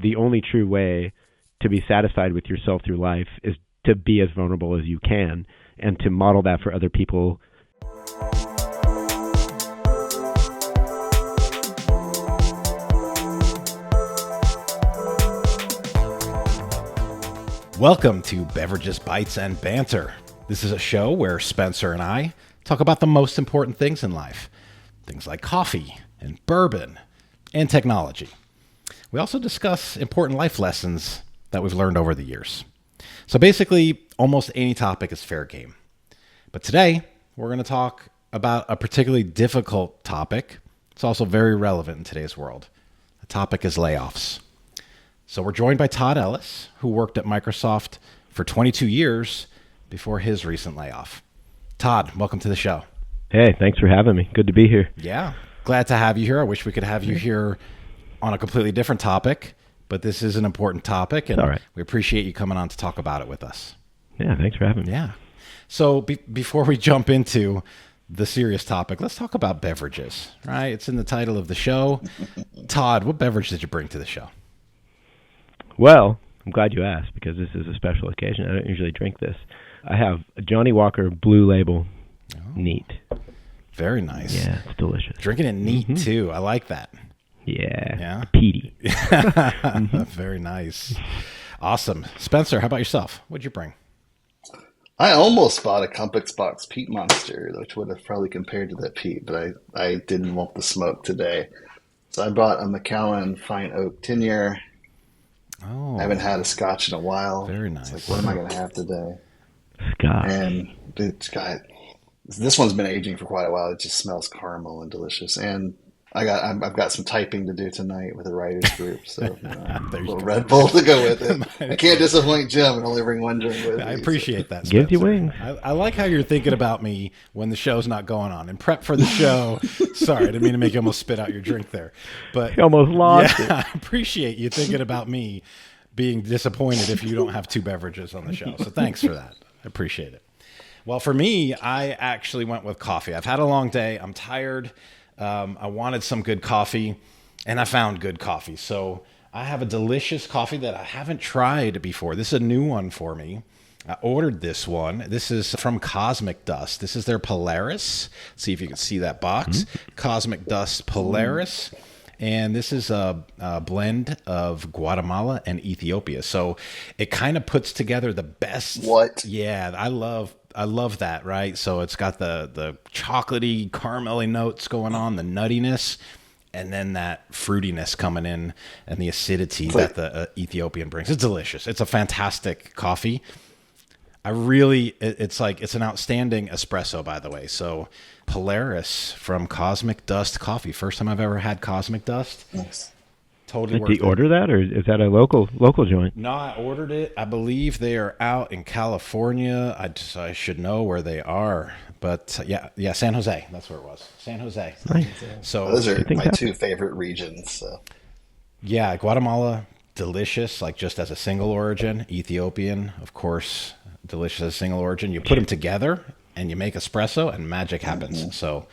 the only true way to be satisfied with yourself through life is to be as vulnerable as you can and to model that for other people. Welcome to Beverages, Bites, and Banter. This is a show where Spencer and I talk about the most important things in life. Things like coffee and bourbon and technology. We also discuss important life lessons that we've learned over the years. So basically, almost any topic is fair game. But today, we're going to talk about a particularly difficult topic. It's also very relevant in today's world. The topic is layoffs. So we're joined by Todd Ellis, who worked at Microsoft for 22 years before his recent layoff. Todd, welcome to the show. Hey, thanks for having me. Good to be here. Yeah, glad to have you here. I wish we could have you here on a completely different topic, but this is an important topic, and all right. We appreciate you coming on to talk about it with us. Yeah, thanks for having me. Yeah. So before we jump into the serious topic, let's talk about beverages, right? It's in the title of the show. Todd, what beverage did you bring to the show? Well, I'm glad you asked because this is a special occasion. I don't usually drink this. I have a Johnny Walker Blue Label Neat. Very nice. Yeah, it's delicious. Drinking it neat, too. I like that. Yeah. Peaty. Very nice. Awesome. Spencer, how about yourself? What'd you bring? I almost bought a Compass Box Peat Monster, which would have probably compared to that peat, but I didn't want the smoke today. So I bought a Macallan Fine Oak 10-year. Oh, I haven't had a Scotch in a while. Very nice. It's like, what am I going to have today? Scotch. And this one's been aging for quite a while. It just smells caramel and delicious. And I've got some typing to do tonight with a writers group, so a little Red Bull to go with it. I can't disappoint Jim and only bring one drink with me. I appreciate that, Spencer. Give you wings. I like how you're thinking about me when the show's not going on. And prep for the show. Sorry, I didn't mean to make you almost spit out your drink there. But you almost lost it. I appreciate you thinking about me being disappointed if you don't have two beverages on the show. So thanks for that. I appreciate it. Well, for me, I actually went with coffee. I've had a long day. I'm tired. I wanted some good coffee, and I found good coffee. So I have a delicious coffee that I haven't tried before. This is a new one for me. I ordered this one. This is from Cosmic Dust. This is their Polaris. See if you can see that box. Cosmic Dust Polaris. And this is a blend of Guatemala and Ethiopia. So it kind of puts together the best. What? Yeah, I love that, right? So it's got the chocolatey, caramelly notes going on, the nuttiness, and then that fruitiness coming in and the acidity that the Ethiopian brings. It's delicious. It's a fantastic coffee. It's an outstanding espresso, by the way. So Polaris from Cosmic Dust Coffee. First time I've ever had Cosmic Dust. Nice. Totally worth it. Did you order that, or is that a local joint? No, I ordered it. I believe they are out in California. I should know where they are. But yeah, San Jose. That's where it was. San Jose. Nice. So those are my two favorite regions. So. Yeah, Guatemala, delicious, like just as a single origin. Ethiopian, of course, delicious as a single origin. You put them together and you make espresso, and magic happens. So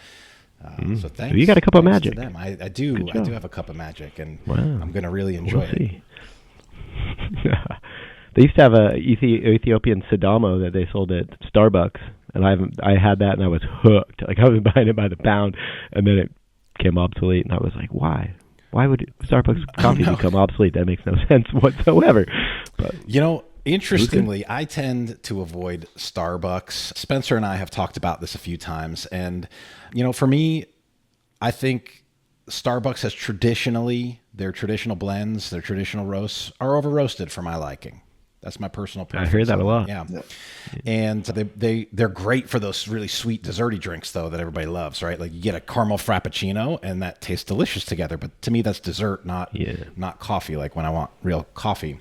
thanks. So you got a cup of magic. To them. I do. I do have a cup of magic, and I'm going to really enjoy it. They used to have a Ethiopian Sidamo that they sold at Starbucks, and I had that, and I was hooked. Like I was buying it by the pound, and then it became obsolete, and I was like, why? Why would Starbucks coffee become obsolete? That makes no sense whatsoever. But interestingly, I tend to avoid Starbucks. Spencer and I have talked about this a few times. And, for me, I think Starbucks has their traditional blends, their traditional roasts are over roasted for my liking. That's my personal preference. I hear that a lot. Yeah. Yep. And they're great for those really sweet desserty drinks, though, that everybody loves, right? Like you get a caramel frappuccino, and that tastes delicious together. But to me, that's dessert, not coffee, like when I want real coffee.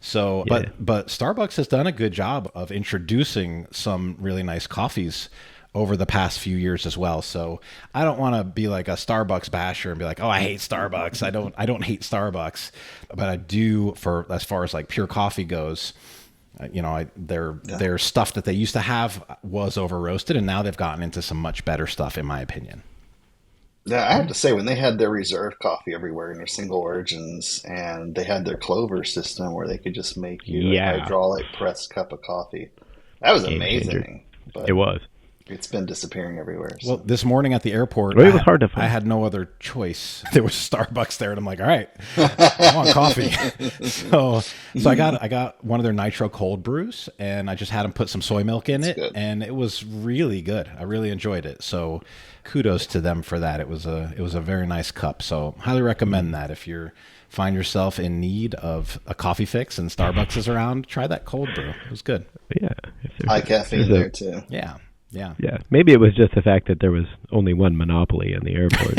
So, but Starbucks has done a good job of introducing some really nice coffees over the past few years as well. So I don't want to be like a Starbucks basher and be like, oh, I hate Starbucks. I don't hate Starbucks, but I do as far as like pure coffee goes. Their stuff that they used to have was over roasted, and now they've gotten into some much better stuff, in my opinion. Yeah, I have to say, when they had their reserve coffee everywhere and their single origins, and they had their Clover system where they could just make you a Yeah, hydraulic pressed cup of coffee, that was game changer. amazing. It But was. it's been disappearing everywhere. Well, So this morning at the airport, Well, it was hard to find. I had no other choice. There was Starbucks there, and I'm like, all right, I want coffee. so I got one of their nitro cold brews, and I just had them put some soy milk in it, good. and it was really good. I really enjoyed it. So kudos to them for that. It was a very nice cup. So highly recommend that if you find yourself in need of a coffee fix and Starbucks is around, try that cold brew. It was good. Yeah. high caffeine there too. Yeah. Yeah. Yeah. Maybe it was just the fact that there was only one monopoly in the airport.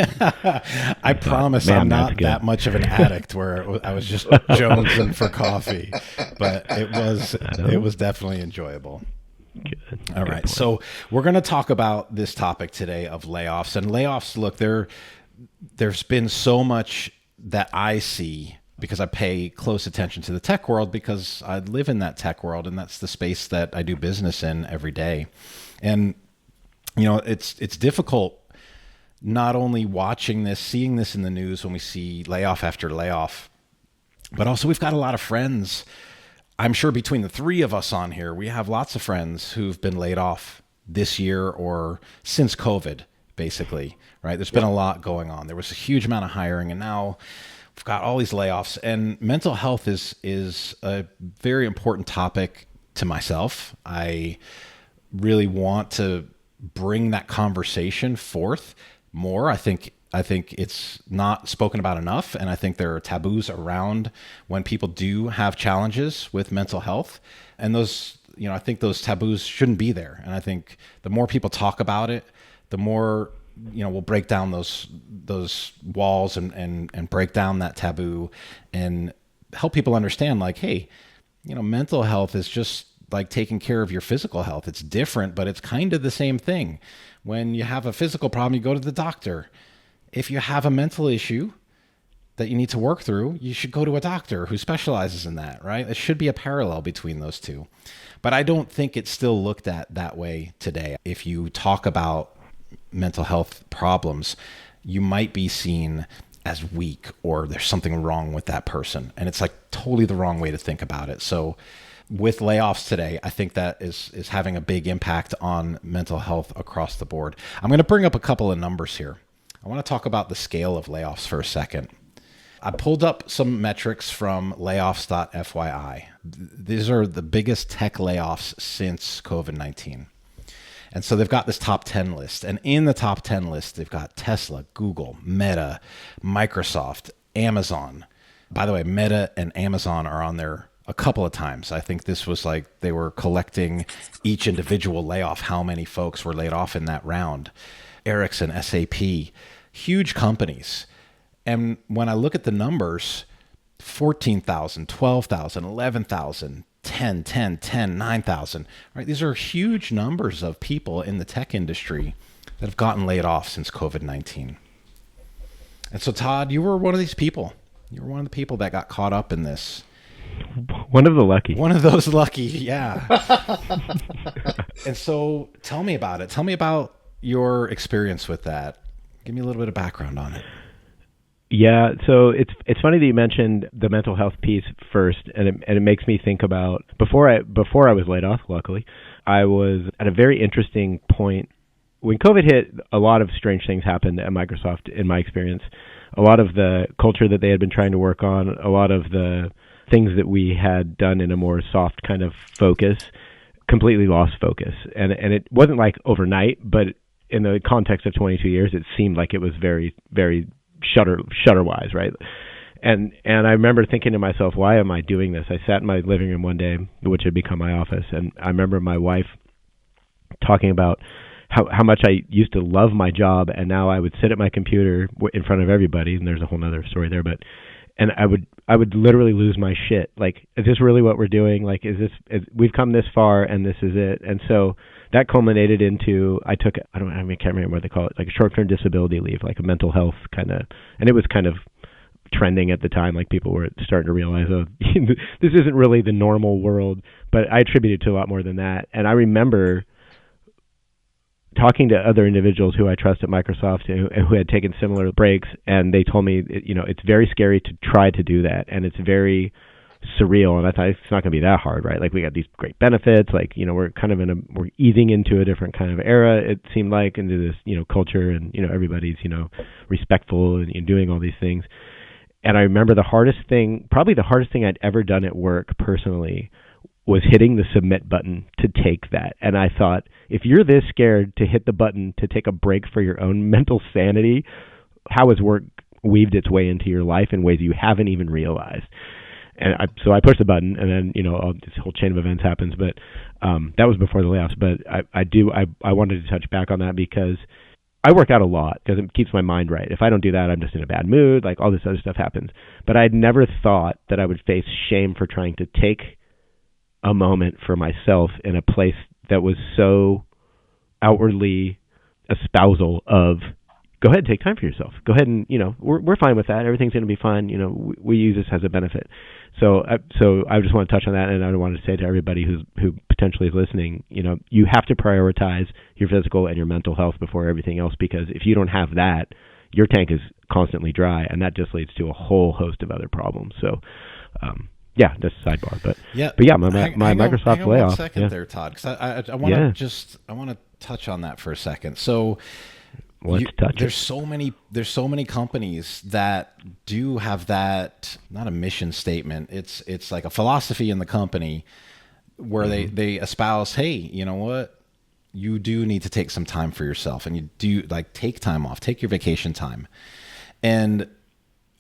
I promise man, I'm not that's good. that much of an addict where I was just jonesing for coffee, but it was definitely enjoyable. Good. All Good right. point. So we're going to talk about this topic today of layoffs. And layoffs, look, there's been so much that I see because I pay close attention to the tech world because I live in that tech world, and that's the space that I do business in every day. And, it's difficult not only watching this, seeing this in the news when we see layoff after layoff, but also we've got a lot of friends. I'm sure between the three of us on here, we have lots of friends who've been laid off this year or since COVID, basically, right? There's been a lot going on. There was a huge amount of hiring, and now we've got all these layoffs. And mental health is a very important topic to myself. I really want to bring that conversation forth more. I think it's not spoken about enough, and I think there are taboos around when people do have challenges with mental health, and those, I think those taboos shouldn't be there. And I think the more people talk about it, the more, we'll break down those walls and break down that taboo and help people understand, like, hey, mental health is just like taking care of your physical health. It's different, but it's kind of the same thing. When you have a physical problem, you go to the doctor. If you have a mental issue that you need to work through, you should go to a doctor who specializes in that, right? There should be a parallel between those two. But I don't think it's still looked at that way today. If you talk about mental health problems, you might be seen as weak or there's something wrong with that person. And it's like totally the wrong way to think about it. So with layoffs today, I think that is having a big impact on mental health across the board. I'm going to bring up a couple of numbers here. I want to talk about the scale of layoffs for a second. I pulled up some metrics from layoffs.fyi. These are the biggest tech layoffs since COVID-19. And so they've got this top 10 list. And in the top 10 list, they've got Tesla, Google, Meta, Microsoft, Amazon. By the way, Meta and Amazon are on there a couple of times. I think this was like they were collecting each individual layoff, how many folks were laid off in that round. Ericsson, SAP, huge companies. And when I look at the numbers, 14,000, 12,000, 11,000, 10, 9,000, right? These are huge numbers of people in the tech industry that have gotten laid off since COVID-19. And so, Todd, you were one of these people. You were one of the people that got caught up in this. One of the lucky. One of those lucky, yeah. And so tell me about it. Tell me about your experience with that. Give me a little bit of background on it. Yeah, so it's funny that you mentioned the mental health piece first, and it makes me think about before I was laid off. Luckily, I was at a very interesting point when COVID hit. A lot of strange things happened at Microsoft, in my experience. A lot of the culture that they had been trying to work on, a lot of the things that we had done in a more soft kind of focus, completely lost focus, and it wasn't like overnight, but in the context of 22 years, it seemed like it was very, very shutter-wise, right? And I remember thinking to myself, why am I doing this? I sat in my living room one day, which had become my office, and I remember my wife talking about how much I used to love my job, and now I would sit at my computer in front of everybody, and there's a whole other story there, but and I would literally lose my shit. Like, is this really what we're doing? Like, we've come this far and this is it? And so that culminated into, I can't remember what they call it, like a short-term disability leave, like a mental health kind of, and it was kind of trending at the time. Like, people were starting to realize, oh, this isn't really the normal world, but I attribute it to a lot more than that. And I remember talking to other individuals who I trust at Microsoft who had taken similar breaks, and they told me, it's very scary to try to do that, and it's very surreal. And I thought it's not going to be that hard, right? Like, we got these great benefits, like, we're kind of we're easing into a different kind of era, it seemed like, into this, culture, and, everybody's, respectful and doing all these things. And I remember probably the hardest thing I'd ever done at work personally was hitting the submit button to take that. And I thought, if you're this scared to hit the button to take a break for your own mental sanity, how has work weaved its way into your life in ways you haven't even realized? And so I pushed the button, and then, this whole chain of events happens. But that was before the layoffs. But I wanted to touch back on that because I work out a lot because it keeps my mind right. If I don't do that, I'm just in a bad mood. Like, all this other stuff happens. But I'd never thought that I would face shame for trying to take a moment for myself in a place that was so outwardly espousal of, go ahead, take time for yourself. Go ahead and, we're fine with that. Everything's going to be fine. We use this as a benefit. So I just want to touch on that, and I want to say to everybody who potentially is listening, you have to prioritize your physical and your mental health before everything else, because if you don't have that, your tank is constantly dry, and that just leads to a whole host of other problems. So, just a sidebar, but my Microsoft layoff. 1 second there, Todd, because I want to touch on that for a second. So, there's so many companies that do have that, not a mission statement. It's like a philosophy in the company where they espouse, hey, you know what? You do need to take some time for yourself, and you do, like, take time off, take your vacation time. And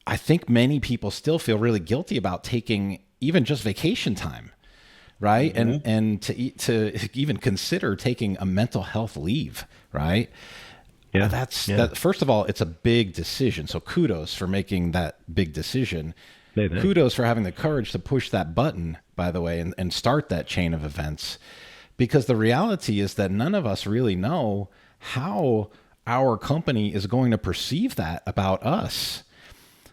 I think many people still feel really guilty about taking even just vacation time, right? Mm-hmm. And to even consider taking a mental health leave, right? Yeah, that. First of all, it's a big decision. So kudos for making that big decision. Kudos for having the courage to push that button, by the way, and start that chain of events. Because the reality is that none of us really know how our company is going to perceive that about us.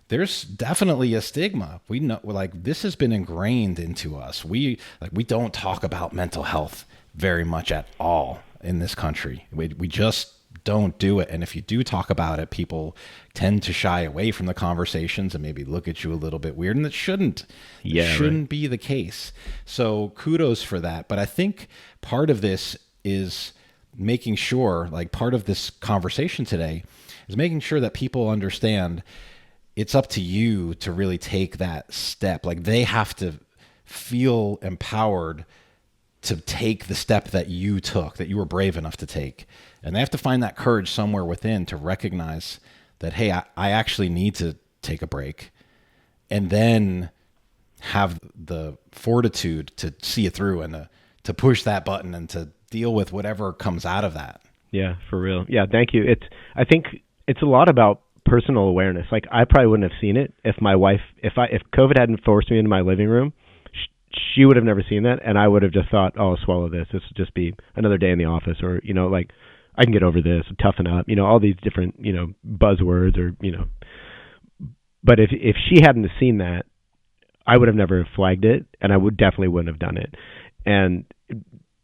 There's definitely a stigma. We know, like, this has been ingrained into us. We don't talk about mental health very much at all in this country. We just don't do it. And if you do talk about it, people tend to shy away from the conversations and maybe look at you a little bit weird, and it shouldn't be the case. So kudos for that. But I think part of this is making sure, like, part of this conversation today is making sure that people understand it's up to you to really take that step. Like, they have to feel empowered to take the step that you took, that you were brave enough to take. And they have to find that courage somewhere within to recognize that, hey, I actually need to take a break, and then have the fortitude to see it through and to push that button and to deal with whatever comes out of that. Yeah, for real. Yeah, thank you. I think it's a lot about personal awareness. Like, I probably wouldn't have seen it if my wife, if COVID hadn't forced me into my living room, she would have never seen that, and I would have just thought, oh, I'll swallow this. This will just be another day in the office, or, like, I can get over this, toughen up, all these different, buzzwords, or, but if she hadn't seen that, I would have never flagged it, and I definitely wouldn't have done it. And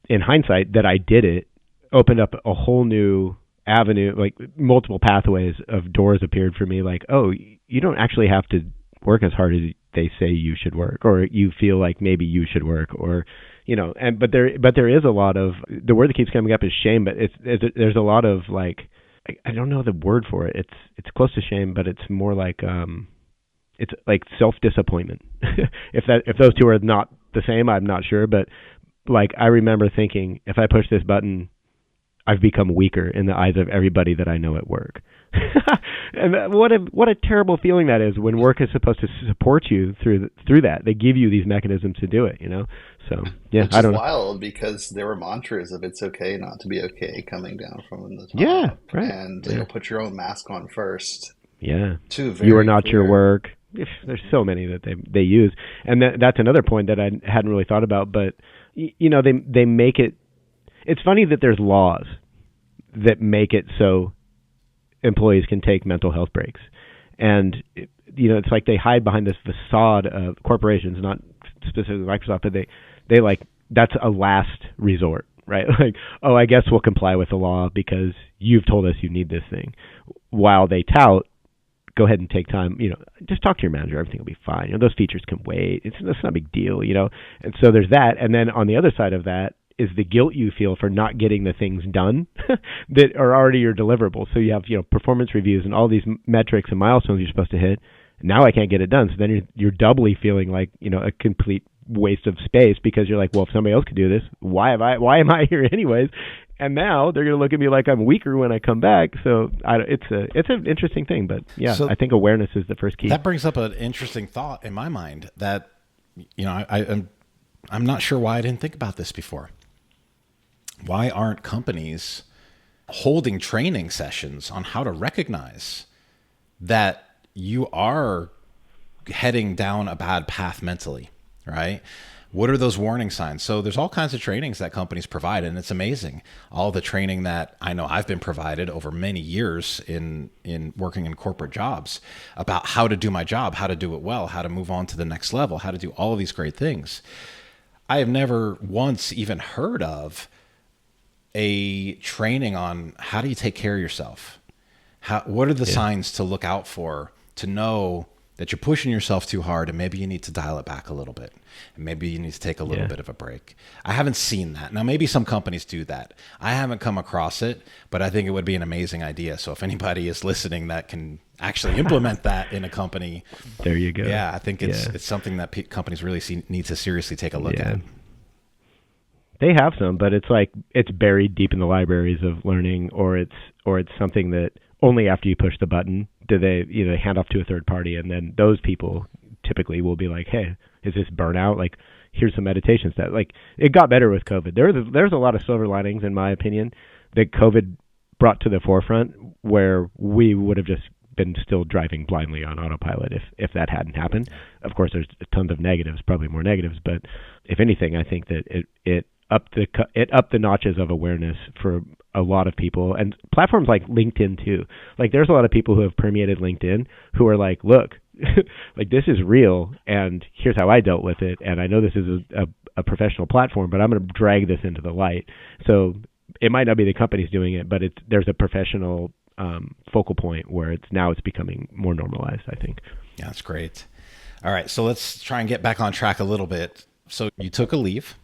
in hindsight, that I did it opened up a whole new avenue, like multiple pathways of doors appeared for me, like, oh, you don't actually have to work as hard as they say you should work, or you feel like maybe you should work, or, but there is a lot of, the word that keeps coming up is shame, but there's a lot of, like, I don't know the word for it. It's close to shame, but it's more like, it's like self-disappointment. If those two are not the same, I'm not sure, but, like, I remember thinking, if I push this button, I've become weaker in the eyes of everybody that I know at work. And what a terrible feeling that is, when work is supposed to support you through that. They give you these mechanisms to do it, So, yeah, I don't know. It's wild, because there were mantras of it's okay not to be okay coming down from the top. Yeah, right. And put your own mask on first. Yeah. You are not your work. There's so many that they use. And that's another point that I hadn't really thought about, but they make it. It's funny that there's laws that make it so employees can take mental health breaks. And, it's like they hide behind this facade of corporations, not specifically Microsoft, but they like, that's a last resort. right? Like, oh, I guess we'll comply with the law because you've told us you need this thing. While they tout, go ahead and take time, just talk to your manager. Everything will be fine. Those features can wait. It's not a big deal, And so there's that. And then on the other side of that is the guilt you feel for not getting the things done that are already your deliverables. So you have, performance reviews and all these metrics and milestones you're supposed to hit. Now I can't get it done. So then you're doubly feeling like, a complete waste of space because you're like, well, if somebody else could do this, why am I here anyways? And now they're going to look at me like I'm weaker when I come back. So it's an interesting thing, but yeah, so I think awareness is the first key. That brings up an interesting thought in my mind that, I'm not sure why I didn't think about this before. Why aren't companies holding training sessions on how to recognize that you are heading down a bad path mentally, right? What are those warning signs? So there's all kinds of trainings that companies provide, and it's amazing. All the training that I know I've been provided over many years in working in corporate jobs about how to do my job, how to do it well, how to move on to the next level, how to do all of these great things. I have never once even heard of a training on how do you take care of yourself? What are the signs to look out for to know that you're pushing yourself too hard and maybe you need to dial it back a little bit and maybe you need to take a little bit of a break? I haven't seen that. Now, maybe some companies do that. I haven't come across it, but I think it would be an amazing idea. So if anybody is listening that can actually implement that in a company, there you go. Yeah, I think it's something that companies really need to seriously take a look at. They have some, but it's like it's buried deep in the libraries of learning, or it's something that only after you push the button do they hand off to a third party, and then those people typically will be like, hey, is this burnout? Like, here's some meditation stuff. Like, it got better with COVID. There's a lot of silver linings, in my opinion, that COVID brought to the forefront, where we would have just been still driving blindly on autopilot if that hadn't happened. Of course, there's tons of negatives, probably more negatives, but if anything, I think that it upped the notches of awareness for a lot of people, and platforms like LinkedIn too. Like, there's a lot of people who have permeated LinkedIn who are like, look, like, this is real, and here's how I dealt with it, and I know this is a professional platform, but I'm going to drag this into the light. So it might not be the company's doing it, but there's a professional focal point where it's becoming more normalized, I think. Yeah, that's great. All right, so let's try and get back on track a little bit. So you took a leave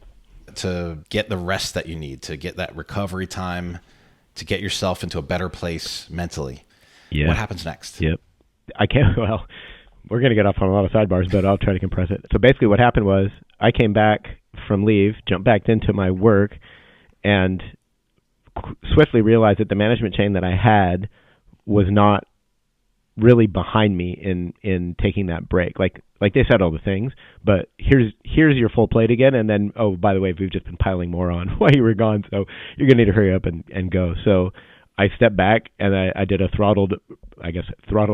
to get the rest that you need, to get that recovery time, to get yourself into a better place mentally. Yeah. What happens next? Yep. Well, we're going to get off on a lot of sidebars, but I'll try to compress it. So basically what happened was I came back from leave, jumped back into my work, and swiftly realized that the management chain that I had was not really behind me in taking that break. Like they said all the things, but here's your full plate again, and then, oh, by the way, we've just been piling more on while you were gone, so you're gonna need to hurry up and go. So I stepped back and I did a throttled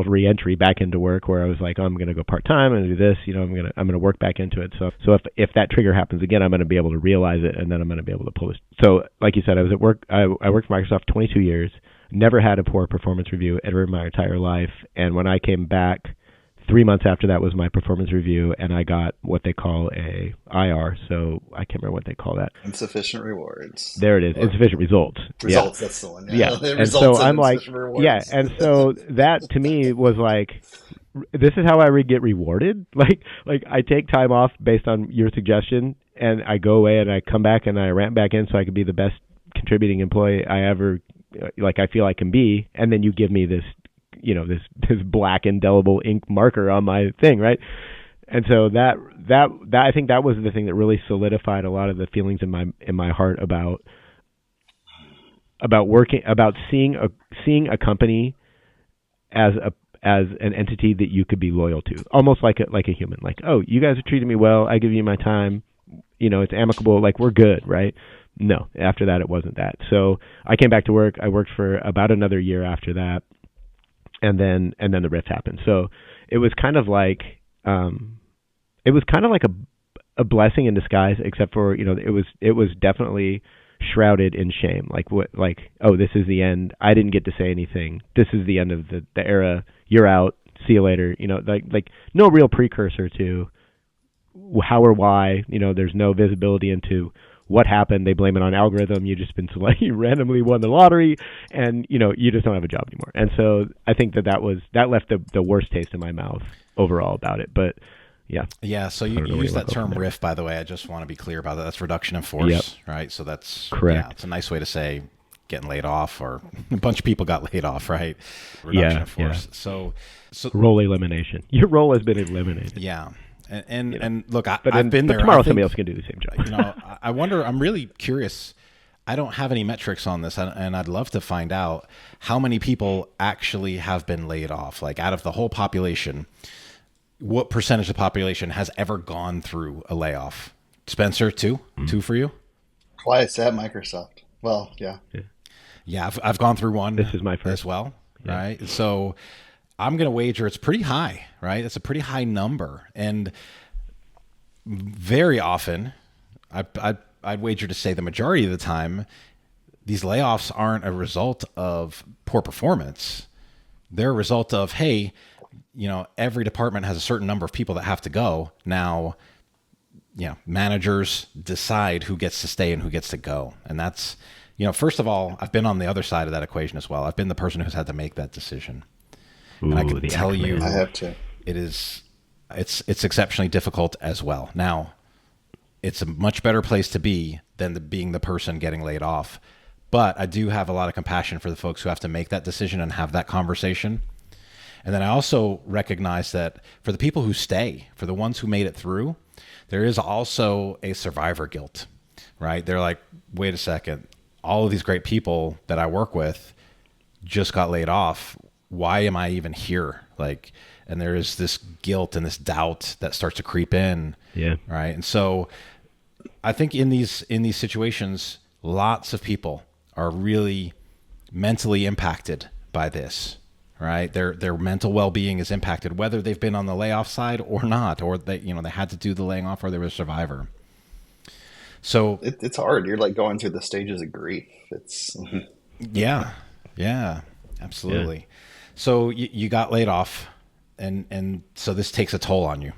re-entry back into work, where I was like, oh, I'm gonna go part-time and do this, I'm gonna work back into it. So if that trigger happens again, I'm gonna be able to realize it, and then I'm gonna be able to pull this. So like you said, I was at work. I worked for Microsoft 22 years. Never had a poor performance review ever in my entire life. And when I came back, 3 months after that was my performance review, and I got what they call a IR. So I can't remember what they call that. Insufficient rewards. There it is. Insufficient results. Results. Yeah. That's the one. Yeah. And so I'm like, yeah. And so that to me was like, this is how I get rewarded. Like I take time off based on your suggestion, and I go away and I come back and I ramp back in so I could be the best contributing employee I ever I feel I can be, and then you give me this, this black indelible ink marker on my thing, right? And so that I think that was the thing that really solidified a lot of the feelings in my heart about seeing a company as an entity that you could be loyal to, almost like a human. Like, oh, you guys are treating me well, I give you my time, it's amicable, like, we're good, right? No, after that, it wasn't that. So I came back to work. I worked for about another year after that, and then the rift happened. So it was kind of like a blessing in disguise, except for it was definitely shrouded in shame. Oh, this is the end. I didn't get to say anything. This is the end of the era. You're out. See you later. Like no real precursor to how or why. There's no visibility into what happened. They blame it on algorithm. You just been selected, you randomly won the lottery, and you just don't have a job anymore. And so I think that left the worst taste in my mouth overall about it. But yeah. So you use that term RIF, by the way. I just want to be clear about that. That's reduction in force, right? So that's correct. Yeah, it's a nice way to say getting laid off, or a bunch of people got laid off, right? Reduction in force. Yeah. So role elimination. Your role has been eliminated. Yeah. And look, I've been there. Tomorrow somebody else can do the same job. I wonder, I'm really curious. I don't have any metrics on this, and I'd love to find out how many people actually have been laid off. Like, out of the whole population, what percentage of the population has ever gone through a layoff? Spencer, two for you? Twice at Microsoft. Well, yeah. Yeah, I've gone through one. This is my first as well, right? So I'm going to wager it's pretty high, right? It's a pretty high number. And very often, I'd wager to say the majority of the time, these layoffs aren't a result of poor performance. They're a result of, hey, every department has a certain number of people that have to go. Now, managers decide who gets to stay and who gets to go. And that's, first of all, I've been on the other side of that equation as well. I've been the person who's had to make that decision. And I can tell you, I have to. It's exceptionally difficult as well. Now, it's a much better place to be than being the person getting laid off. But I do have a lot of compassion for the folks who have to make that decision and have that conversation. And then I also recognize that for the people who stay, for the ones who made it through, there is also a survivor guilt, right? They're like, wait a second, all of these great people that I work with just got laid off. Why am I even here? And there is this guilt and this doubt that starts to creep in. Yeah. Right. And so I think in these situations, lots of people are really mentally impacted by this, right? Their mental well-being is impacted, whether they've been on the layoff side or not, or they had to do the laying off, or they were a survivor. So it's hard. You're like going through the stages of grief. It's yeah, absolutely. Yeah. So you got laid off, and so this takes a toll on you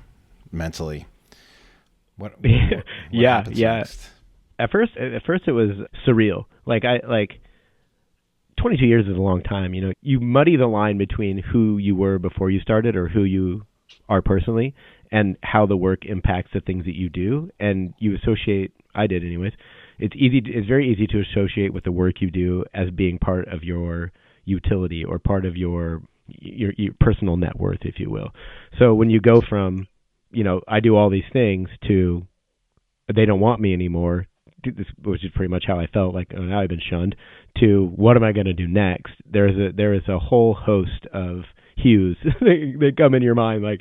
mentally. What yeah. Next? At first it was surreal. 22 years is a long time. You muddy the line between who you were before you started or who you are personally, and how the work impacts the things that you do. And you associate, I did anyways, it's very easy to associate with the work you do as being part of your utility or part of your personal net worth, if you will. So when you go from, I do all these things, to they don't want me anymore, which is pretty much how I felt, like, oh, now I've been shunned, to what am I going to do next? There is a whole host of hues that come in your mind. Like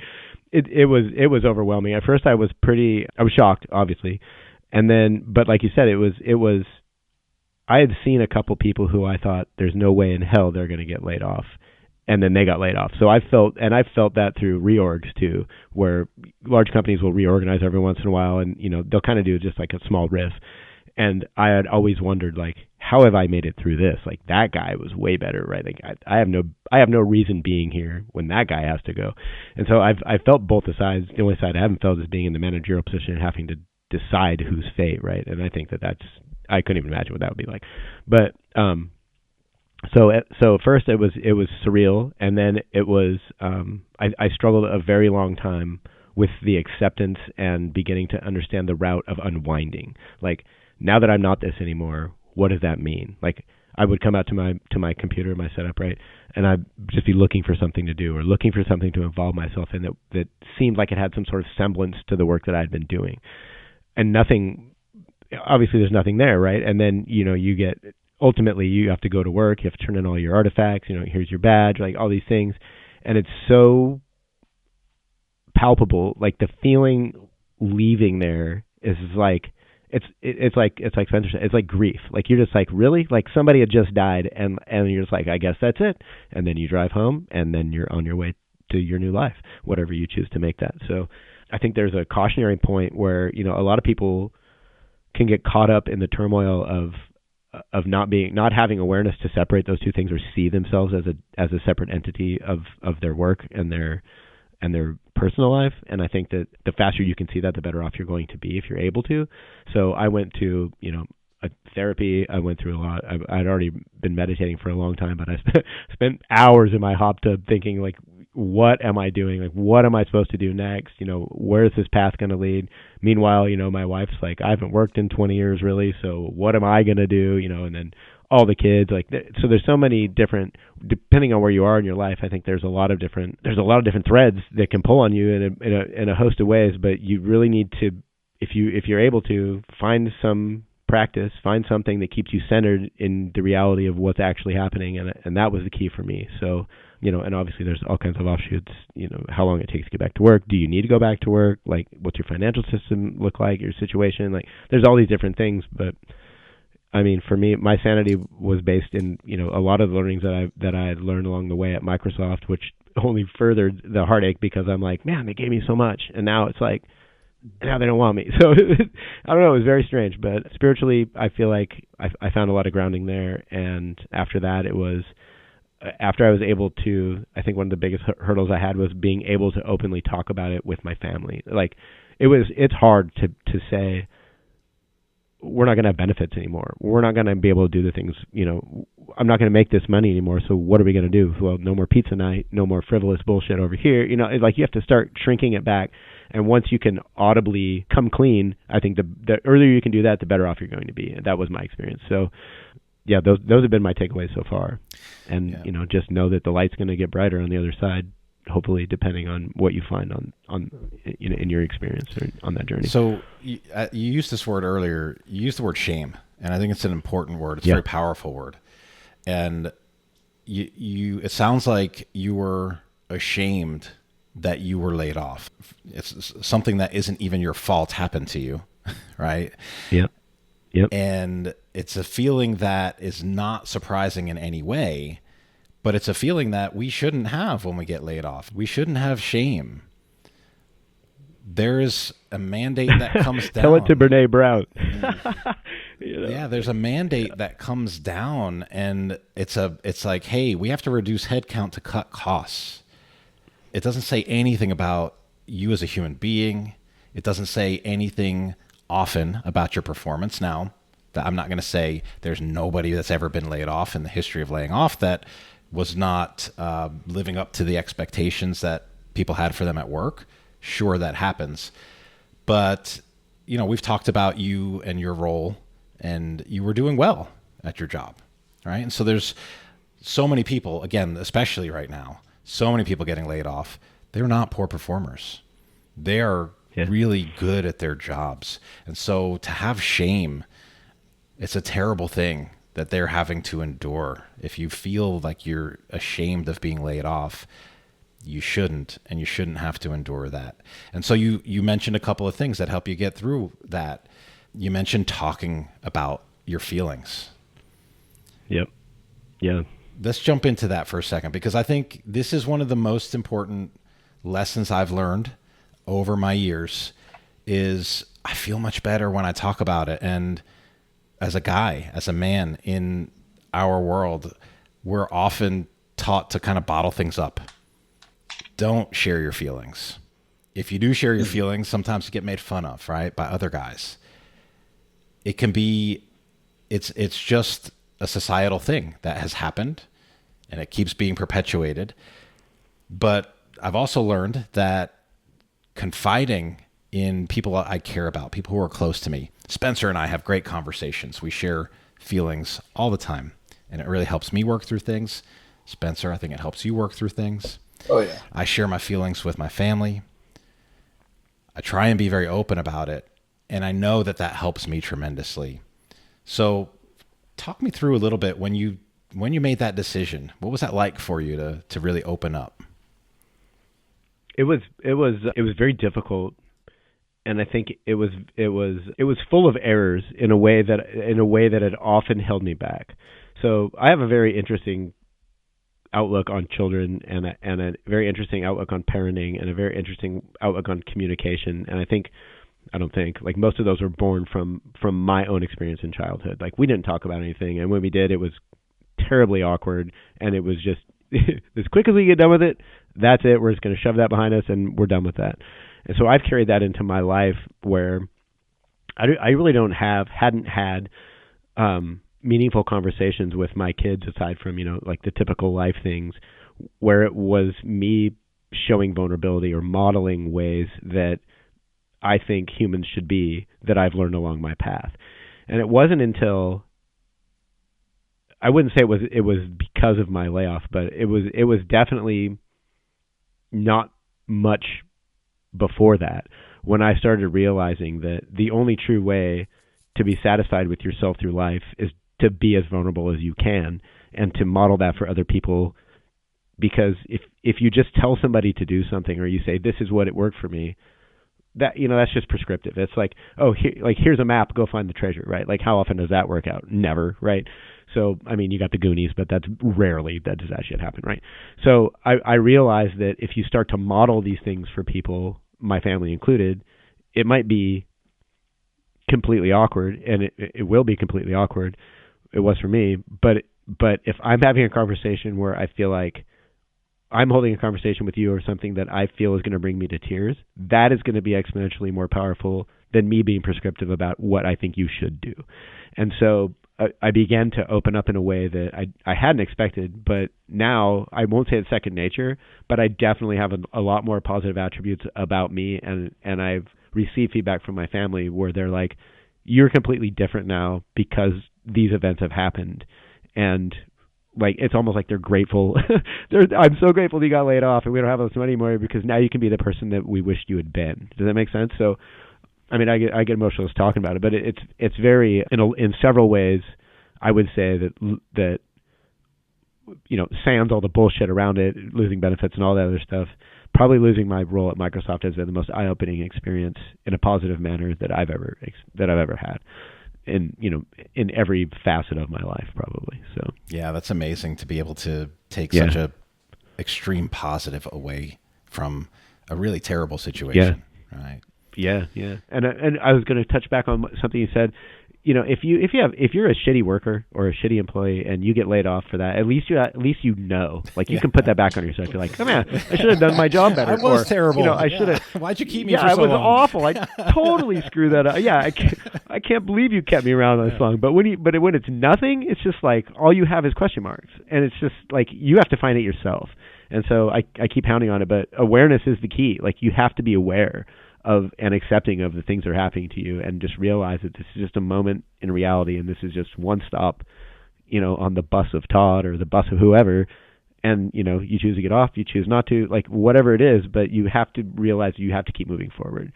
it was overwhelming. At first I was shocked, obviously. And then, but like you said, it was, I had seen a couple people who I thought there's no way in hell they're going to get laid off. And then they got laid off. So I felt that through reorgs too, where large companies will reorganize every once in a while, and they'll kind of do just like a small riff. And I had always wondered, like, how have I made it through this? Like, that guy was way better, right? Like, I have no reason being here when that guy has to go. And so I felt both the sides. The only side I haven't felt is being in the managerial position and having to decide whose fate, right? And I think I couldn't even imagine what that would be like. But so at first it was surreal, and then it was I struggled a very long time with the acceptance and beginning to understand the route of unwinding. Like, now that I'm not this anymore, what does that mean? Like, I would come out to my computer, my setup, right, and I'd just be looking for something to do, or looking for something to involve myself in that seemed like it had some sort of semblance to the work that I'd been doing, and nothing. Obviously, there's nothing there, right? And then ultimately you have to go to work. You have to turn in all your artifacts. Here's your badge, like all these things, and it's so palpable. Like, the feeling leaving there is like. It's like Spencer said, it's like grief. Like, you're just like, really? Like, somebody had just died, and you're just like, I guess that's it. And then you drive home, and then you're on your way to your new life, whatever you choose to make that. So I think there's a cautionary point where, a lot of people can get caught up in the turmoil of not having awareness to separate those two things, or see themselves as a separate entity of their work and their personal life. And I think that the faster you can see that, the better off you're going to be if you're able to. So I went to, a therapy. I went through a lot. I'd already been meditating for a long time, but I spent hours in my hot tub thinking, like, what am I doing? Like, what am I supposed to do next? Where is this path going to lead? Meanwhile, my wife's like, I haven't worked in 20 years really, so what am I going to do? And then all the kids, like, so there's so many different, depending on where you are in your life, I think there's a lot of different threads that can pull on you in a host of ways, but you really need to, if you're able to, find some practice, find something that keeps you centered in the reality of what's actually happening, and that was the key for me. So, and obviously there's all kinds of offshoots, how long it takes to get back to work. Do you need to go back to work? Like, what's your financial system look like, your situation? Like, there's all these different things, but I mean, for me, my sanity was based in, a lot of the learnings that I had learned along the way at Microsoft, which only furthered the heartache because I'm like, man, they gave me so much, and now it's like, now they don't want me. So I don't know, it was very strange, but spiritually, I feel like I found a lot of grounding there. And after that, it was, after I was able to, I think one of the biggest hurdles I had was being able to openly talk about it with my family. Like, it's hard to say, we're not going to have benefits anymore. We're not going to be able to do the things, I'm not going to make this money anymore. So what are we going to do? Well, no more pizza night, no more frivolous bullshit over here. It's like you have to start shrinking it back. And once you can audibly come clean, I think the earlier you can do that, the better off you're going to be. And that was my experience. So yeah, those have been my takeaways so far. And, just know that the light's going to get brighter on the other side, hopefully, depending on what you find on in your experience or on that journey. So you used this word earlier. You used the word shame, and I think it's an important word. It's a very powerful word. And you it sounds like you were ashamed that you were laid off. It's something that isn't even your fault happened to you, right? Yep. And it's a feeling that is not surprising in any way, but it's a feeling that we shouldn't have when we get laid off. We shouldn't have shame. There's a mandate that comes down. Tell it to Brene Brown. Yeah, there's a mandate that comes down, and it's like, hey, we have to reduce headcount to cut costs. It doesn't say anything about you as a human being. It doesn't say anything often about your performance. Now, I'm not going to say there's nobody that's ever been laid off in the history of laying off that was not living up to the expectations that people had for them at work. Sure, that happens. But, we've talked about you and your role, and you were doing well at your job, right? And so there's so many people, again, especially right now, so many people getting laid off. They're not poor performers. They are really good at their jobs. And so to have shame, it's a terrible thing that they're having to endure. If you feel like you're ashamed of being laid off, you shouldn't, and you shouldn't have to endure that. And so you mentioned a couple of things that help you get through that. You mentioned talking about your feelings. Yep. Yeah. Let's jump into that for a second, because I think this is one of the most important lessons I've learned over my years is I feel much better when I talk about it. And as a guy, as a man in our world, we're often taught to kind of bottle things up. Don't share your feelings. If you do share your feelings, sometimes you get made fun of, right, by other guys. It can be, it's just a societal thing that has happened, and it keeps being perpetuated. But I've also learned that confiding in people I care about, people who are close to me. Spencer and I have great conversations. We share feelings all the time, and it really helps me work through things. Spencer, I think it helps you work through things. Oh, yeah. I share my feelings with my family. I try and be very open about it, and I know that helps me tremendously. So talk me through a little bit when you made that decision. What was that like for you to really open up? It was very difficult, and I think it was full of errors in a way that had often held me back. So I have a very interesting outlook on children and a very interesting outlook on parenting and a very interesting outlook on communication. And I don't think like most of those were born from my own experience in childhood. Like, we didn't talk about anything, and when we did, it was terribly awkward, and it was just as quick as we get done with it, That's it. We're just going to shove that behind us and we're done with that. And so I've carried that into my life where I really hadn't had meaningful conversations with my kids aside from, like the typical life things where it was me showing vulnerability or modeling ways that I think humans should be that I've learned along my path. And it wasn't until, I wouldn't say it was because of my layoff, but it was definitely not much before that when I started realizing that the only true way to be satisfied with yourself through life is to be as vulnerable as you can and to model that for other people. Because if you just tell somebody to do something or you say, this is what it worked for me, that, that's just prescriptive. It's like, oh, here's a map, go find the treasure, right? Like how often does that work out? Never, right? So, I mean, you got the Goonies, but that's rarely that does that shit happen, right? So I realized that if you start to model these things for people, my family included, it might be completely awkward, and it will be completely awkward. It was for me, but if I'm having a conversation where I feel like I'm holding a conversation with you or something that I feel is going to bring me to tears, that is going to be exponentially more powerful than me being prescriptive about what I think you should do. And so I began to open up in a way that I hadn't expected, but now I won't say it's second nature, but I definitely have a lot more positive attributes about me, and I've received feedback from my family where they're like, you're completely different now because these events have happened. And like, it's almost like they're grateful. I'm so grateful that you got laid off and we don't have this money anymore because now you can be the person that we wished you had been. Does that make sense? So, I mean, I get emotional just talking about it, but it's very, in several ways, I would say that sans all the bullshit around it, losing benefits and all that other stuff, probably losing my role at Microsoft has been the most eye-opening experience in a positive manner that I've ever had. In every facet of my life, probably. So yeah, that's amazing to be able to take such a extreme positive away from a really terrible situation. Yeah. Right. Yeah. And I was going to touch back on something you said. If you're a shitty worker or a shitty employee and you get laid off for that, at least you know, like you can put that back on yourself. You're like, come on, I should have done my job better. I was terrible. I should have. Why'd you keep me? For so I was long? awful. I totally screwed that up. Yeah, I can't believe you kept me around this long. But when it's nothing, it's just like all you have is question marks, and it's just like you have to find it yourself. And so I keep pounding on it, but awareness is the key. Like you have to be aware of and accepting of the things that are happening to you, and just realize that this is just a moment in reality, and this is just one stop, on the bus of Todd or the bus of whoever, and you choose to get off, you choose not to, like whatever it is, but you have to realize you have to keep moving forward.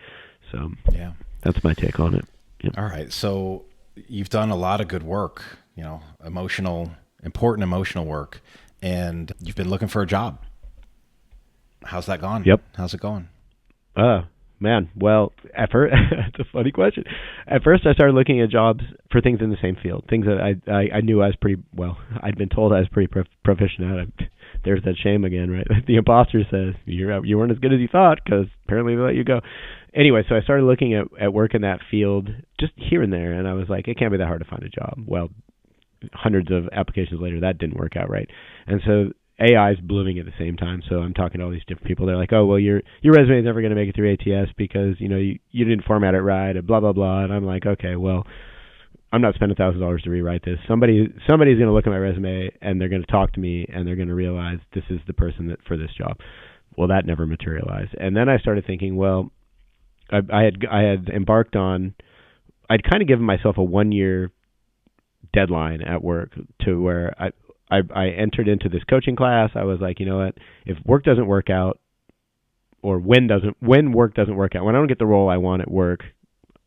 So yeah, that's my take on it. Yeah. All right, so you've done a lot of good work, important emotional work, and you've been looking for a job. How's that gone? Yep. How's it going? Man, well, at first, it's a funny question. At first, I started looking at jobs for things in the same field, things that I knew I was pretty, well, I'd been told I was pretty proficient at. There's that shame again, right? The imposter says, you weren't as good as you thought because apparently they let you go. Anyway, so I started looking at work in that field just here and there, and I was like, it can't be that hard to find a job. Well, hundreds of applications later, that didn't work out right. And so AI is blooming at the same time, so I'm talking to all these different people. They're like, oh, well, your resume is never going to make it through ATS because, you didn't format it right, and blah, blah, blah. And I'm like, okay, well, I'm not spending $1,000 to rewrite this. Somebody's going to look at my resume, and they're going to talk to me, and they're going to realize this is the person that for this job. Well, that never materialized. And then I started thinking, well, I had embarked on, I'd kind of given myself a 1-year deadline at work to where I entered into this coaching class. I was like, you know what? If work doesn't work out, or when work doesn't work out, when I don't get the role I want at work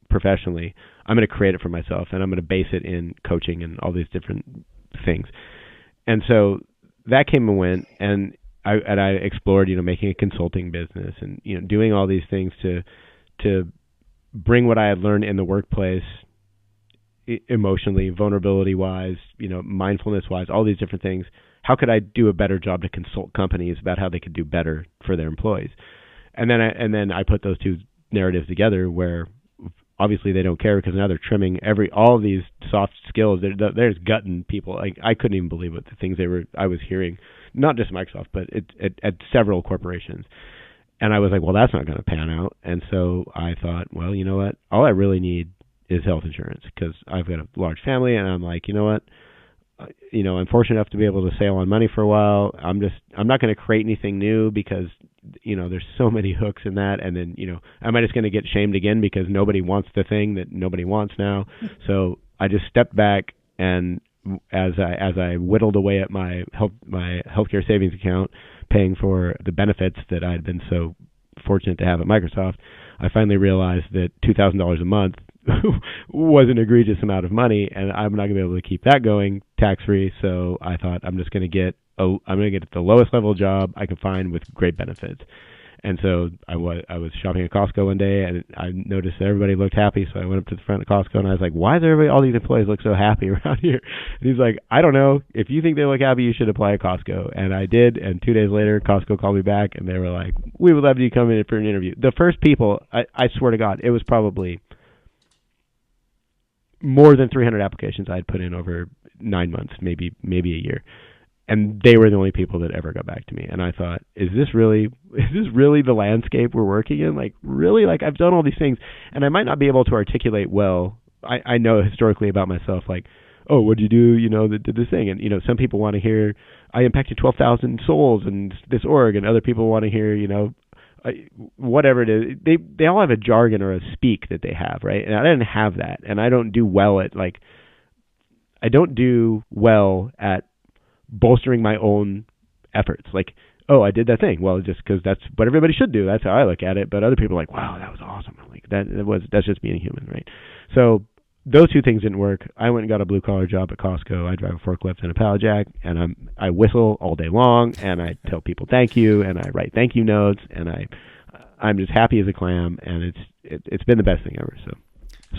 professionally, I'm going to create it for myself, and I'm going to base it in coaching and all these different things. And so that came and went, and I explored, making a consulting business and doing all these things to bring what I had learned in the workplace, emotionally, vulnerability wise, mindfulness wise, all these different things. How could I do a better job to consult companies about how they could do better for their employees? And then I put those two narratives together where obviously they don't care because now they're trimming all of these soft skills. They're just gutting people. I couldn't even believe what the things I was hearing. not just Microsoft, but at several corporations. And I was like, well, that's not going to pan out. And so I thought, well, you know what? All I really need is health insurance because I've got a large family, and I'm like, you know what? I'm fortunate enough to be able to sail on money for a while. I'm not going to create anything new because, there's so many hooks in that. And then, am I just going to get shamed again because nobody wants the thing that nobody wants now? So I just stepped back, and as I whittled away at my healthcare savings account, paying for the benefits that I'd been so fortunate to have at Microsoft, I finally realized that $2,000 a month was an egregious amount of money, and I'm not going to be able to keep that going tax-free. So I thought I'm going to get the lowest level job I could find with great benefits. And so I was shopping at Costco one day, and I noticed that everybody looked happy. So I went up to the front of Costco, and I was like, "Why does all these employees look so happy around here?" And he's like, "I don't know. If you think they look happy, you should apply at Costco." And I did. And 2 days later, Costco called me back, and they were like, "We would love you to come in for an interview." The first people, I swear to God, it was probably more than 300 applications I had put in over 9 months, maybe a year. And they were the only people that ever got back to me. And I thought, is this really the landscape we're working in? Like, really? Like, I've done all these things, and I might not be able to articulate well. I know historically about myself, like, oh, what'd you do, that did this thing? And, some people want to hear, I impacted 12,000 souls in this org, and other people want to hear, whatever it is. They all have a jargon or a speak that they have, right? And I didn't have that. And I don't do well at bolstering my own efforts. Like, oh, I did that thing. Well, just because that's what everybody should do. That's how I look at it. But other people are like, wow, that was awesome. I'm like, that's just being human, right? So those two things didn't work. I went and got a blue collar job at Costco. I drive a forklift and a pallet jack, and I whistle all day long, and I tell people thank you, and I write thank you notes, and I'm just happy as a clam, and it's been the best thing ever.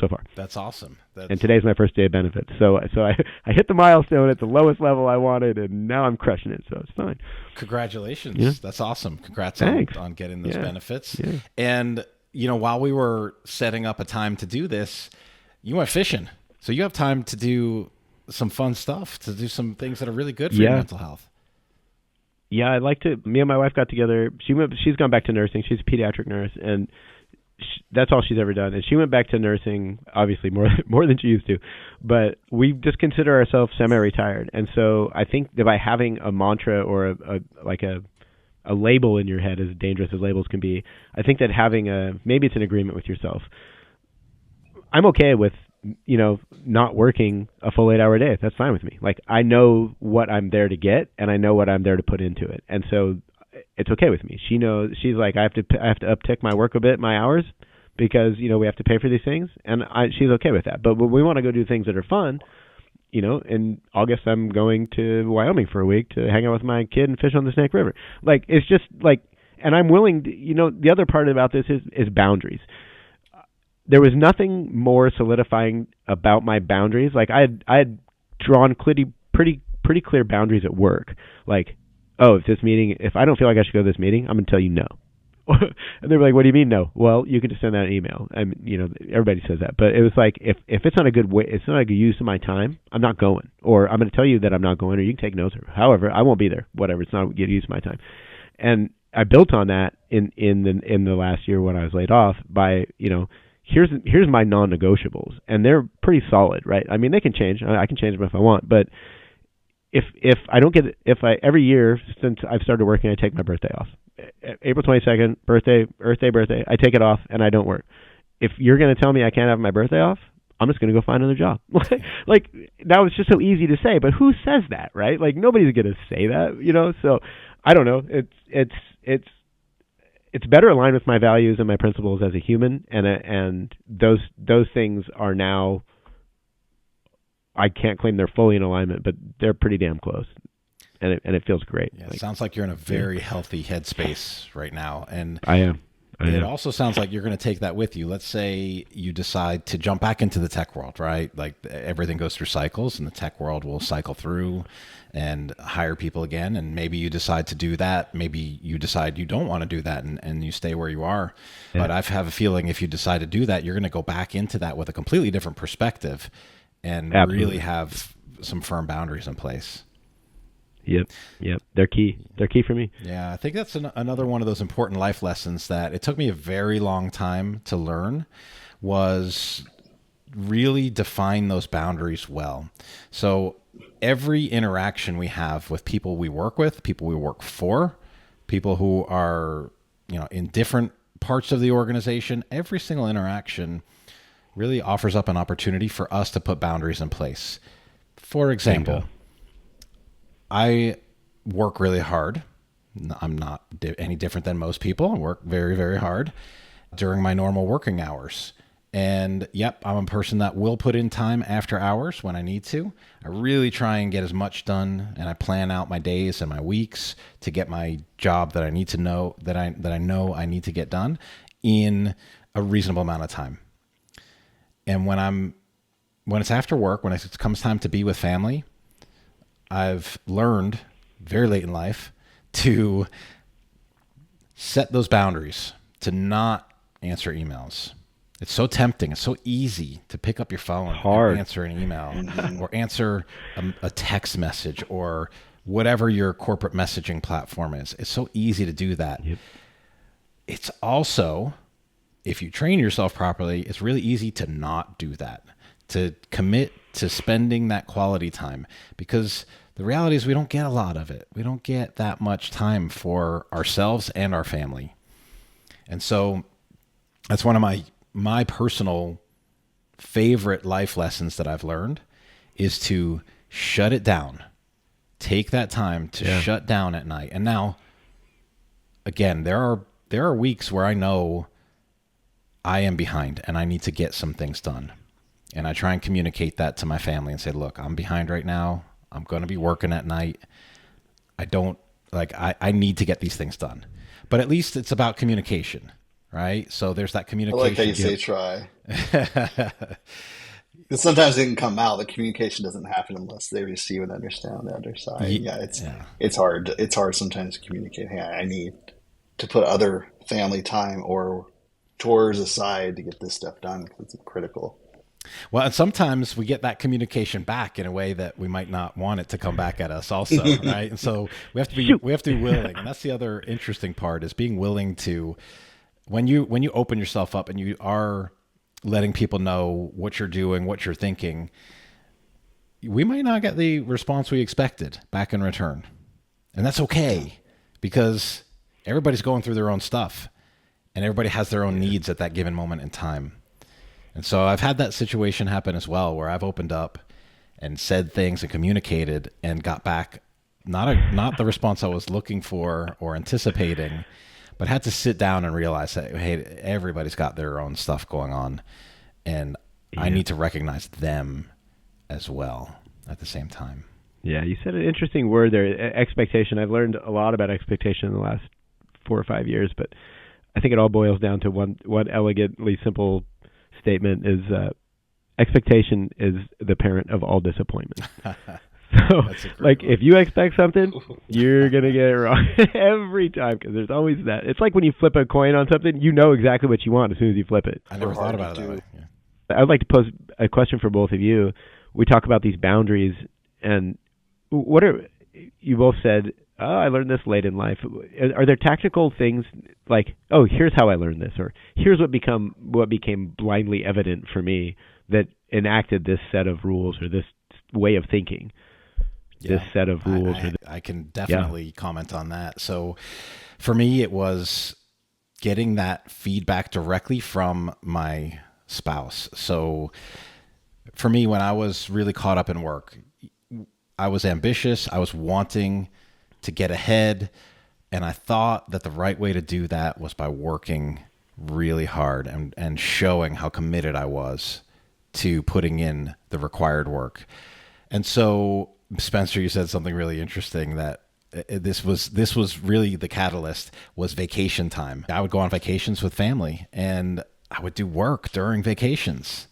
So far. That's awesome. And today's my first day of benefits. So I hit the milestone at the lowest level I wanted, and now I'm crushing it. So it's fine. Congratulations. Yeah. That's awesome. Congrats on getting those benefits. Yeah. And, while we were setting up a time to do this, you went fishing. So you have time to do some fun stuff, to do some things that are really good for your mental health. Yeah, I'd like to. Me and my wife got together. She's gone back to nursing. She's a pediatric nurse, and that's all she's ever done. And she went back to nursing, obviously more than she used to, but we just consider ourselves semi-retired. And so I think that by having a mantra or a label in your head, as dangerous as labels can be, I think that having maybe it's an agreement with yourself. I'm okay with, not working a full 8-hour day. That's fine with me. Like, I know what I'm there to get, and I know what I'm there to put into it. And so it's okay with me. She knows. She's like, I have to uptick my work a bit, my hours, because we have to pay for these things, and she's okay with that. But when we want to go do things that are fun, in August I'm going to Wyoming for a week to hang out with my kid and fish on the Snake River. Like, it's just like, and I'm willing to, the other part about this is boundaries. There was nothing more solidifying about my boundaries. Like, I had drawn pretty clear boundaries at work. Like, oh, if I don't feel like I should go to this meeting, I'm going to tell you no. And they were like, what do you mean no? Well, you can just send out an email. And, everybody says that. But it was like, if it's not a good way, it's not a good use of my time, I'm not going. Or I'm going to tell you that I'm not going, or you can take notes. Or however, I won't be there. Whatever. It's not a good use of my time. And I built on that in the last year when I was laid off by, here's my non-negotiables. And they're pretty solid, right? I mean, they can change. I can change them if I want. But if I don't get every year since I've started working, I take my birthday off. April 22nd, birthday, Earth Day, birthday, I take it off and I don't work. If you're going to tell me I can't have my birthday off, I'm just going to go find another job. Like, that was just so easy to say, but who says that, right? Like, nobody's going to say that, So I don't know. It's better aligned with my values and my principles as a human, and those things are now. I can't claim they're fully in alignment, but they're pretty damn close, and it feels great. Yeah, it sounds like you're in a very healthy headspace right now, and I am. It also sounds like you're going to take that with you. Let's say you decide to jump back into the tech world, right? Like, everything goes through cycles, and the tech world will cycle through and hire people again. And maybe you decide to do that. Maybe you decide you don't want to do that and you stay where you are. Yeah. But I have a feeling if you decide to do that, you're going to go back into that with a completely different perspective and really have some firm boundaries in place. Yep. They're key. They're key for me. Yeah, I think that's another one of those important life lessons that it took me a very long time to learn, was really define those boundaries well. So every interaction we have with people we work with, people we work for, people who are, in different parts of the organization, every single interaction really offers up an opportunity for us to put boundaries in place. For example, I work really hard. I'm not any different than most people. I work very, very hard during my normal working hours. And yep, I'm a person that will put in time after hours when I need to. I really try and get as much done, and I plan out my days and my weeks to get my job that I need to know that I know I need to get done in a reasonable amount of time. And when it's after work, when it comes time to be with family, I've learned very late in life to set those boundaries, to not answer emails. It's so tempting. It's so easy to pick up your phone and answer an email or answer a text message or whatever your corporate messaging platform is. It's so easy to do that. Yep. It's also, if you train yourself properly, it's really easy to not do that, to commit to spending that quality time, because the reality is we don't get a lot of it. We don't get that much time for ourselves and our family. And so that's one of my personal favorite life lessons that I've learned, is to shut it down. Take that time to shut down at night. And now, again, there are weeks where I know I am behind and I need to get some things done. And I try and communicate that to my family and say, look, I'm behind right now. I'm going to be working at night. I need to get these things done. But at least it's about communication, right? So there's that communication. I like how you say try. Because sometimes it can come out. The communication doesn't happen unless they receive and understand the other side. It's hard. It's hard sometimes to communicate. Hey, I need to put other family time or chores aside to get this stuff done because it's critical. Well, and sometimes we get that communication back in a way that we might not want it to come back at us also, right? And so we have to be willing. And that's the other interesting part, is being willing to, when you open yourself up and you are letting people know what you're doing, what you're thinking, we might not get the response we expected back in return. And that's okay, because everybody's going through their own stuff and everybody has their own needs at that given moment in time. And so I've had that situation happen as well, where I've opened up and said things and communicated and got back not the response I was looking for or anticipating, but had to sit down and realize that, hey, everybody's got their own stuff going on, and I need to recognize them as well at the same time. Yeah, you said an interesting word there, expectation. I've learned a lot about expectation in the last 4 or 5 years, but I think it all boils down to one elegantly simple statement is expectation is the parent of all disappointment. So, if you expect something, you're going to get it wrong every time, because there's always that. It's like when you flip a coin on something, you know exactly what you want as soon as you flip it. I never thought about it that way. Yeah. I would like to pose a question for both of you. We talk about these boundaries, and you both said, I learned this late in life. Are there tactical things like, here's how I learned this, or here's what became blindly evident for me that enacted this set of rules or this way of thinking? This set of rules. I can definitely comment on that. So for me, it was getting that feedback directly from my spouse. So for me, when I was really caught up in work, I was ambitious. I was wanting to get ahead. And I thought that the right way to do that was by working really hard and showing how committed I was to putting in the required work. And so, Spencer, you said something really interesting, that this was really the catalyst, was vacation time. I would go on vacations with family and I would do work during vacations.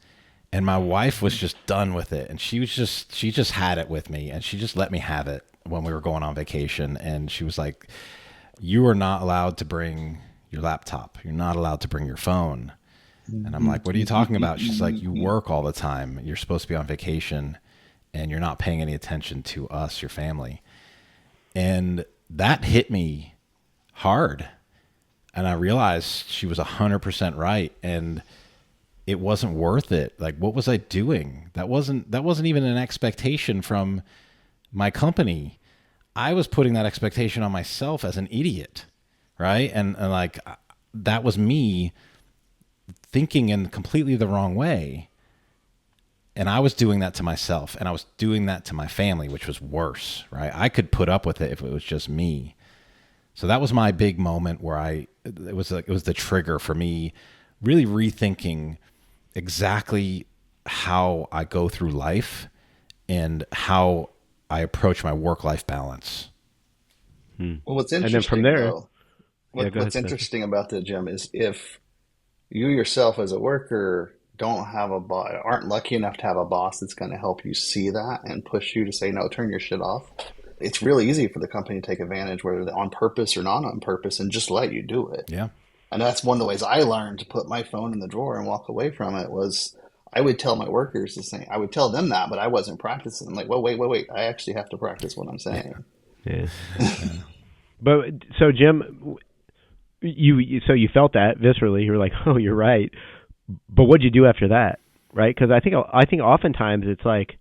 And my wife was just done with it. And she just had it with me, and she just let me have it when we were going on vacation. And she was like, you are not allowed to bring your laptop. You're not allowed to bring your phone. And I'm like, what are you talking about? She's like, you work all the time. You're supposed to be on vacation and you're not paying any attention to us, your family. And that hit me hard. And I realized she was 100% right. And it wasn't worth it. Like, what was I doing? That wasn't even an expectation from my company. I was putting that expectation on myself as an idiot. Right. And like, that was me thinking in completely the wrong way. And I was doing that to myself, and I was doing that to my family, which was worse, right? I could put up with it if it was just me. So that was my big moment where it was the trigger for me really rethinking exactly how I go through life and how I approach my work-life balance. Well, what's interesting, and then from there, though, what's interesting about that, Jim, is if you yourself as a worker don't have aren't lucky enough to have a boss that's going to help you see that and push you to say, no, turn your shit off. It's really easy for the company to take advantage, whether they're on purpose or not on purpose, and just let you do it. Yeah. And that's one of the ways I learned to put my phone in the drawer and walk away from it was I would tell my workers the same. I would tell them that, but I wasn't practicing. I'm like, well, wait. I actually have to practice what I'm saying. Yeah. But so Jim, you felt that viscerally. You were like, oh, you're right. But what'd you do after that, right? Because I think oftentimes it's like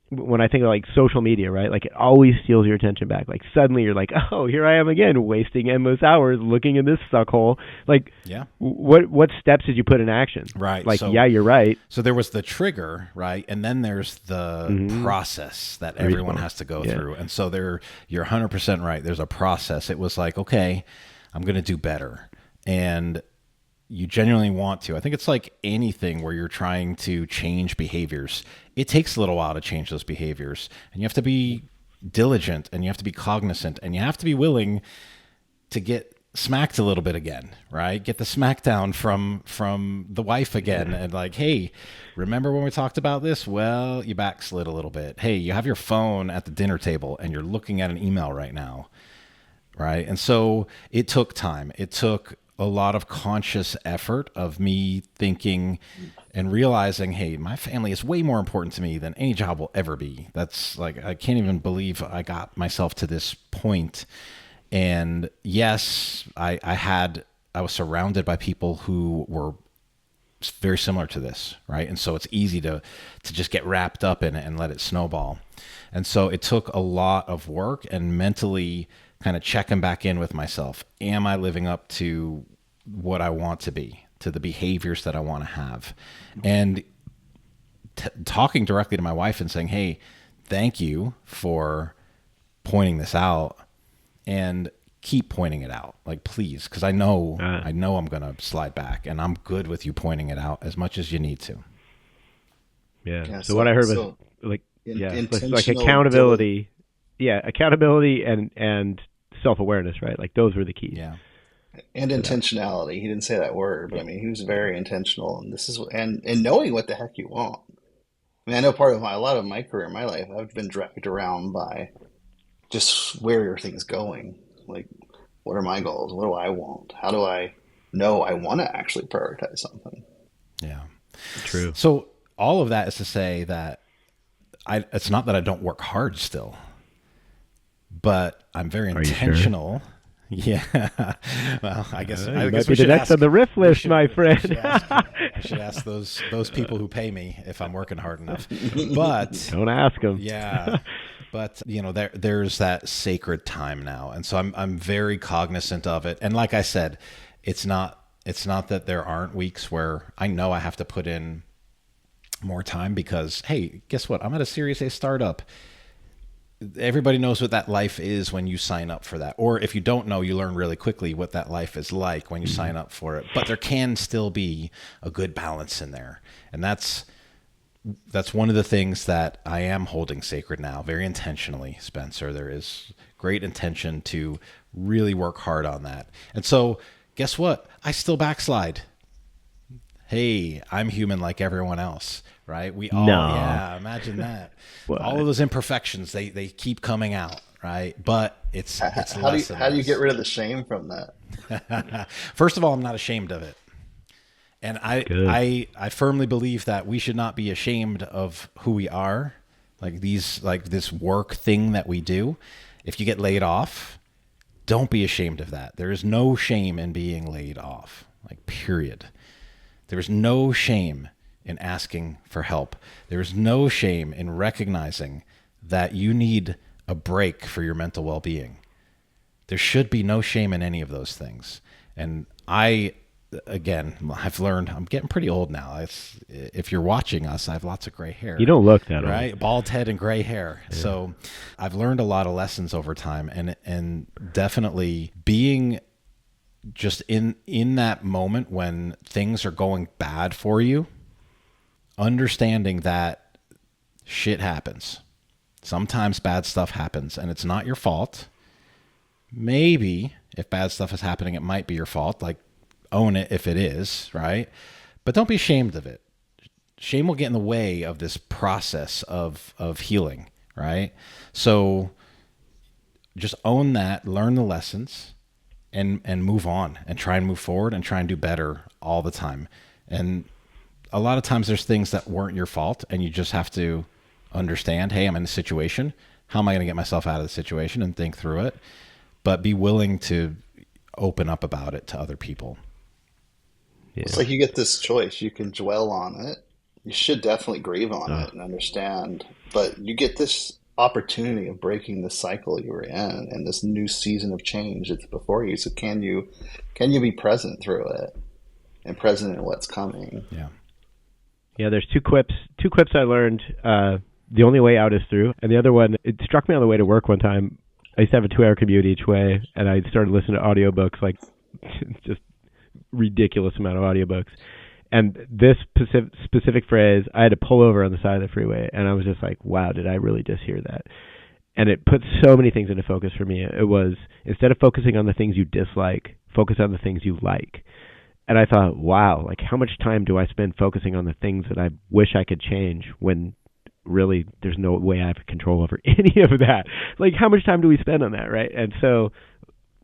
when I think of like social media, right? Like it always steals your attention back. Like suddenly you're like, oh, here I am again, wasting endless hours looking in this suckhole. Like, yeah. What steps did you put in action? Right. Like, so, yeah, you're right. So there was the trigger, right? And then there's the process that everyone has to go through. And so you're 100% right. There's a process. It was like, okay, I'm going to do better. And you genuinely want to. I think it's like anything where you're trying to change behaviors. It takes a little while to change those behaviors, and you have to be diligent, and you have to be cognizant, and you have to be willing to get smacked a little bit again, right? Get the smackdown from the wife again, and like, hey, remember when we talked about this? Well, you backslid a little bit. Hey, you have your phone at the dinner table, and you're looking at an email right now, right? And so it took time. It took a lot of conscious effort of me thinking and realizing, hey, my family is way more important to me than any job will ever be. That's like, I can't even believe I got myself to this point. And yes, I was surrounded by people who were very similar to this, right? And so it's easy to just get wrapped up in it and let it snowball. And so it took a lot of work and mentally kind of checking back in with myself. Am I living up to what I want to be, to the behaviors that I want to have? And talking directly to my wife and saying, hey, thank you for pointing this out, and keep pointing it out. Like, please, because I know I'm going to slide back, and I'm good with you pointing it out as much as you need to. Yeah. So what I heard was like accountability. Yeah, accountability and self-awareness, right? Like those were the keys. Yeah. And intentionality. He didn't say that word, but I mean, he was very intentional. And this is and knowing what the heck you want. I mean, I know a lot of my career, my life, I've been dragged around by just where are things going? Like, what are my goals? What do I want? How do I know I want to actually prioritize something? Yeah. True. So all of that is to say that it's not that I don't work hard still, but I'm very intentional. Sure? Yeah. Well, I guess might be the next on the riff list, my friend. I should ask those people who pay me if I'm working hard enough. But don't ask them. Yeah. But there's that sacred time now, and so I'm very cognizant of it. And like I said, it's not that there aren't weeks where I know I have to put in more time because, hey, guess what? I'm at a Series A startup. Everybody knows what that life is when you sign up for that. Or if you don't know, you learn really quickly what that life is like when you sign up for it. But there can still be a good balance in there. And that's one of the things that I am holding sacred now, very intentionally, Spencer. There is great intention to really work hard on that. And so guess what? I still backslide. Hey, I'm human like everyone else, right? We all, yeah, imagine that. All of those imperfections, they keep coming out, right? But it's how do you get rid of the shame from that? First of all, I'm not ashamed of it. And I firmly believe that we should not be ashamed of who we are, like this work thing that we do. If you get laid off, don't be ashamed of that. There is no shame in being laid off, like, period. There is no shame in asking for help. There is no shame in recognizing that you need a break for your mental well-being. There should be no shame in any of those things. And I've learned, I'm getting pretty old now. If you're watching us, I have lots of gray hair. You don't look that old. Right? Bald head and gray hair. Yeah. So I've learned a lot of lessons over time, and definitely being just in that moment when things are going bad for you, understanding that shit happens. Sometimes bad stuff happens, and it's not your fault. Maybe if bad stuff is happening, it might be your fault. Like, own it if it is, right? But don't be ashamed of it. Shame will get in the way of this process of healing, right? So just own that, learn the lessons, and move on, and try and move forward, and try and do better all the time. And a lot of times there's things that weren't your fault, and you just have to understand, hey, I'm in a situation. How am I going to get myself out of the situation, and think through it? But be willing to open up about it to other people. Yeah. It's like you get this choice. You can dwell on it. You should definitely grieve on it and understand. But you get this opportunity of breaking the cycle you were in and this new season of change that's before you. So can you be present through it and present in what's coming? Yeah. Yeah, there's two quips I learned. The only way out is through. And the other one, it struck me on the way to work one time. I used to have a 2-hour commute each way, and I started listening to audiobooks, like just ridiculous amount of audiobooks. And this specific phrase, I had to pull over on the side of the freeway, and I was just like, wow, did I really just hear that? And it put so many things into focus for me. It was, instead of focusing on the things you dislike, focus on the things you like. And I thought, wow, like, how much time do I spend focusing on the things that I wish I could change when really there's no way I have control over any of that? Like, how much time do we spend on that, right? And so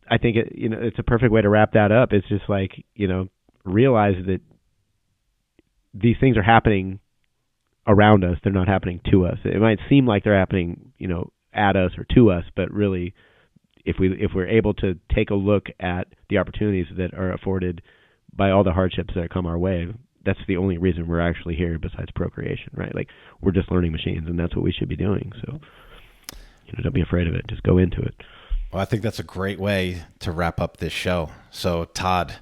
I think it's a perfect way to wrap that up. It's just like, realize that these things are happening around us. They're not happening to us. It might seem like they're happening, at us or to us, but really, if we're able to take a look at the opportunities that are afforded by all the hardships that come our way, that's the only reason we're actually here besides procreation, right? Like, we're just learning machines, and that's what we should be doing. So, don't be afraid of it. Just go into it. Well, I think that's a great way to wrap up this show. So, Todd,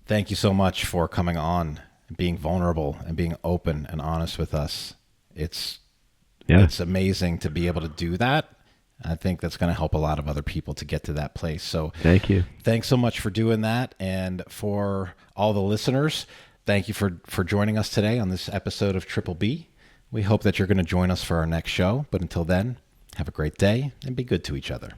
thank you so much for coming on, being vulnerable, and being open and honest with us. It's amazing to be able to do that. I think that's going to help a lot of other people to get to that place. So thank you. Thanks so much for doing that. And for all the listeners, thank you for joining us today on this episode of Triple B. We hope that you're going to join us for our next show. But until then, have a great day and be good to each other.